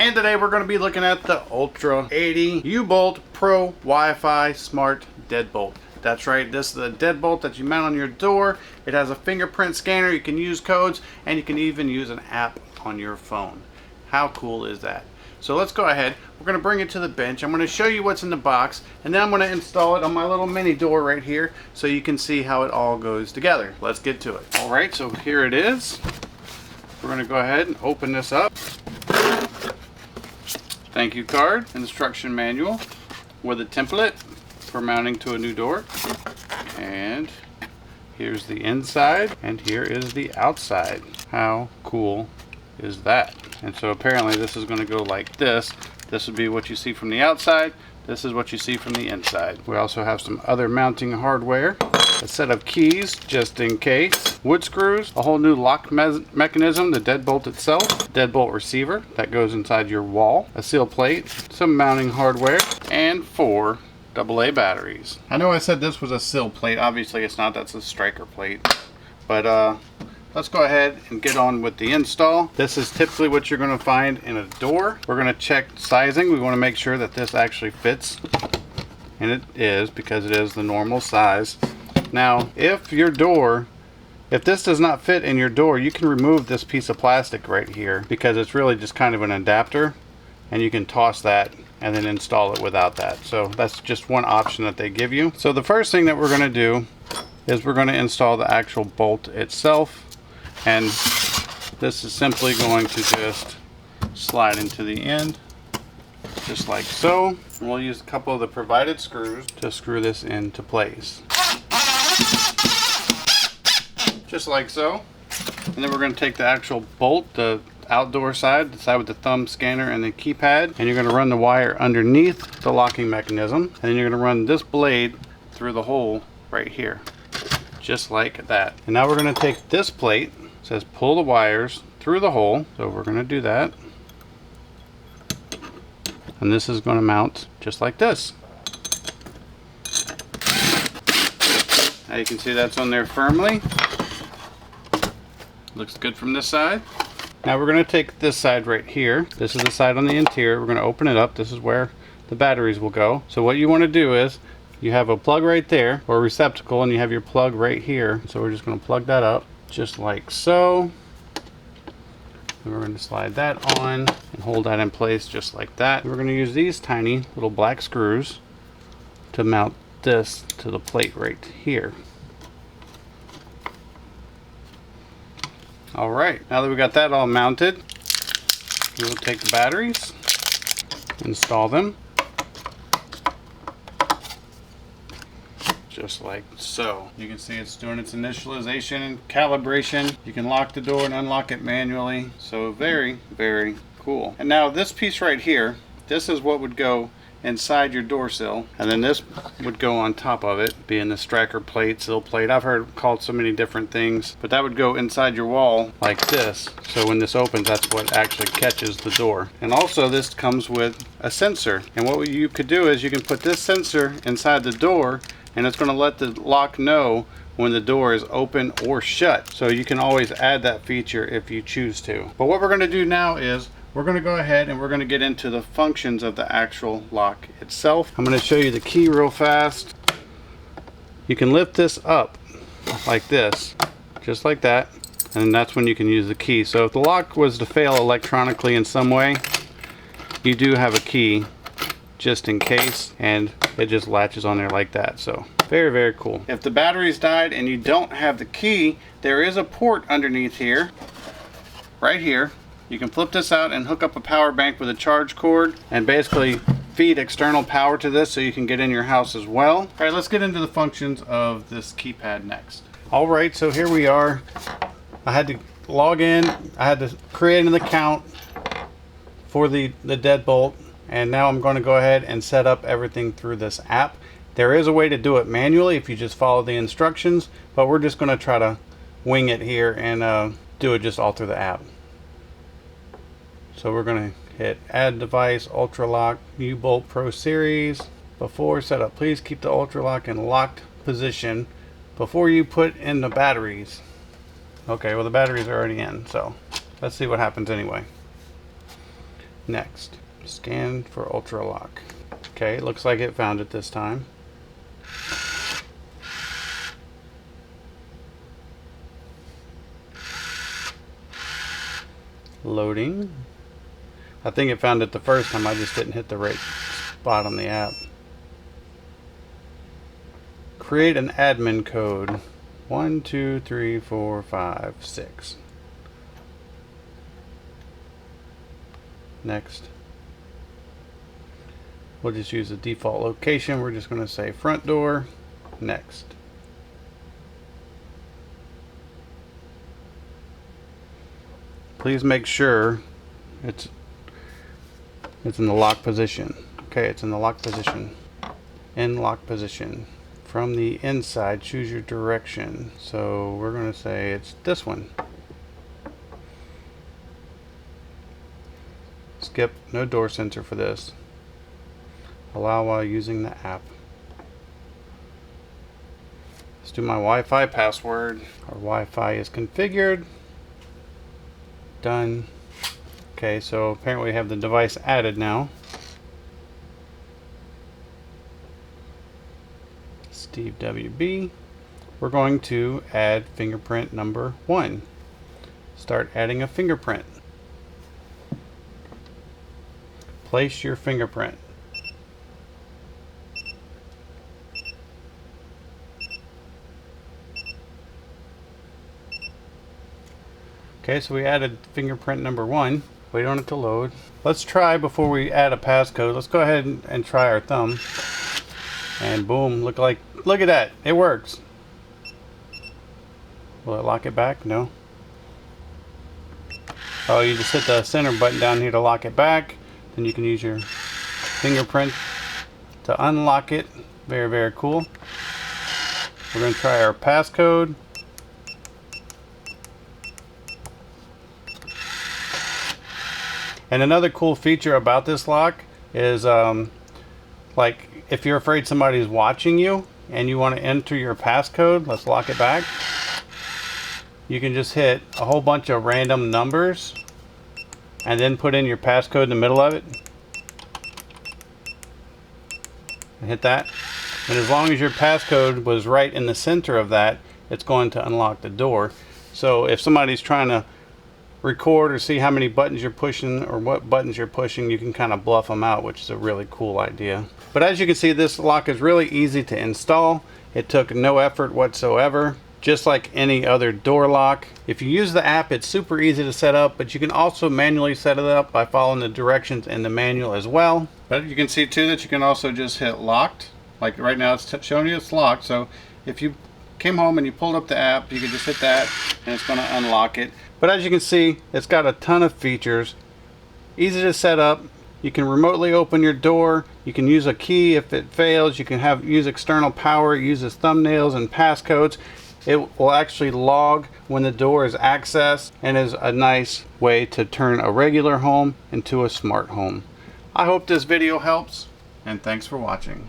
And today we're going to be looking at the Ultra 80 U-Bolt Pro Wi-Fi Smart Deadbolt. That's right, this is the deadbolt that you mount on your door. It has a fingerprint scanner, you can use codes, and you can even use an app on your phone. How cool is that? So let's go ahead, we're going to bring it to the bench. I'm going to show you what's in the box, and then I'm going to install it on my little mini door right here so you can see how it all goes together. Let's get to it. Alright, so here it is. We're going to go ahead and open this up. Thank you card, instruction manual with a template for mounting to a new door. And here's the inside, and here is the outside. How cool is that? And so apparently this is going to go like this. This would be what you see from the outside. This is what you see from the inside. We also have some other mounting hardware, a set of keys just in case, wood screws, a whole new lock mechanism, the deadbolt itself, deadbolt receiver that goes inside your wall, a seal plate, some mounting hardware, and 4 AA batteries. I know I said this was a seal plate. Obviously it's not. That's a striker plate. But let's go ahead and get on with the install. This is typically what you're going to find in a door. We're going to check sizing. We want to make sure that this actually fits. And it is, because it is the normal size. Now, if this does not fit in your door, you can remove this piece of plastic right here, because it's really just kind of an adapter, and you can toss that and then install it without that. So that's just one option that they give you. So the first thing that we're going to do is we're going to install the actual bolt itself, and this is simply going to just slide into the end just like so. And we'll use a couple of the provided screws to screw this into place just like so. And then we're going to take the actual bolt, the outdoor side, the side with the thumb scanner and the keypad, and you're going to run the wire underneath the locking mechanism, and then you're going to run this blade through the hole right here just like that. And now we're going to take this plate, it says pull the wires through the hole, so we're going to do that, and this is going to mount just like this. Now you can see that's on there firmly. Looks good from this side. Now we're going to take this side right here. This is the side on the interior. We're going to open it up. This is where the batteries will go. So what you want to do is you have a plug right there, or a receptacle, and you have your plug right here. So we're just going to plug that up just like so. And we're going to slide that on and hold that in place just like that. We're going to use these tiny little black screws to mount this to the plate right here. Alright, now that we got that all mounted, we will take the batteries, install them, just like so. You can see it's doing its initialization and calibration. You can lock the door and unlock it manually. So very, very cool. And now this piece right here, this is what would go inside your door sill, and then this would go on top of it, being the striker plate, sill plate. I've heard it called so many different things, but that would go inside your wall like this. So when this opens, that's what actually catches the door. And also this comes with a sensor, and what you could do is you can put this sensor inside the door, and it's going to let the lock know when the door is open or shut. So you can always add that feature if you choose to. But what we're going to do now is we're going to go ahead and we're going to get into the functions of the actual lock itself. I'm going to show you the key real fast. You can lift this up like this, just like that, and that's when you can use the key. So if the lock was to fail electronically in some way, you do have a key just in case, and it just latches on there like that. So very, very cool. If the batteries died and you don't have the key, there is a port underneath here, right here. You can flip this out and hook up a power bank with a charge cord and basically feed external power to this so you can get in your house as well. All right, let's get into the functions of this keypad next. All right, so here we are. I had to log in. I had to create an account for the deadbolt, and now I'm going to go ahead and set up everything through this app. There is a way to do it manually if you just follow the instructions, but we're just going to try to wing it here and do it just all through the app. So we're going to hit add device, ULTRALOQ U-Bolt Pro Series. Before setup, please keep the ULTRALOQ in locked position before you put in the batteries. Okay, well the batteries are already in, so let's see what happens anyway. Next, scan for ULTRALOQ. Okay, looks like it found it this time. Loading. I think it found it the first time, I just didn't hit the right spot on the app. Create an admin code. 1, 2, 3, 4, 5, 6. Next. We'll just use the default location. We're just going to say front door. Next. Please make sure it's in the lock position. Okay, it's in the lock position. In lock position. From the inside, choose your direction. So we're going to say it's this one. Skip, no door sensor for this. Allow while using the app. Let's do my Wi-Fi password. Our Wi-Fi is configured. Done. Okay, so apparently we have the device added now. Steve WB. We're going to add fingerprint number 1. Start adding a fingerprint. Place your fingerprint. Okay, so we added fingerprint number 1. Wait on it to load. Let's try before we add a passcode. Let's go ahead and try our thumb. And boom, look at that. It works. Will it lock it back? No. Oh, you just hit the center button down here to lock it back. Then you can use your fingerprint to unlock it. Very, very cool. We're going to try our passcode. And another cool feature about this lock is like if you're afraid somebody's watching you and you want to enter your passcode, let's lock it back. You can just hit a whole bunch of random numbers and then put in your passcode in the middle of it. And hit that. And as long as your passcode was right in the center of that, it's going to unlock the door. So if somebody's trying to record or see how many buttons you're pushing or what buttons you're pushing, you can kind of bluff them out, which is a really cool idea. But as you can see, this lock is really easy to install. It took no effort whatsoever, just like any other door lock. If you use the app, it's super easy to set up, but you can also manually set it up by following the directions in the manual as well. But you can see too that you can also just hit locked. Like right now it's showing you it's locked, so if you came home and you pulled up the app, you can just hit that and it's going to unlock it. But as you can see, it's got a ton of features. Easy to set up. You can remotely open your door. You can use a key if it fails. You can use external power. It uses thumbnails and passcodes. It will actually log when the door is accessed and is a nice way to turn a regular home into a smart home. I hope this video helps, and thanks for watching.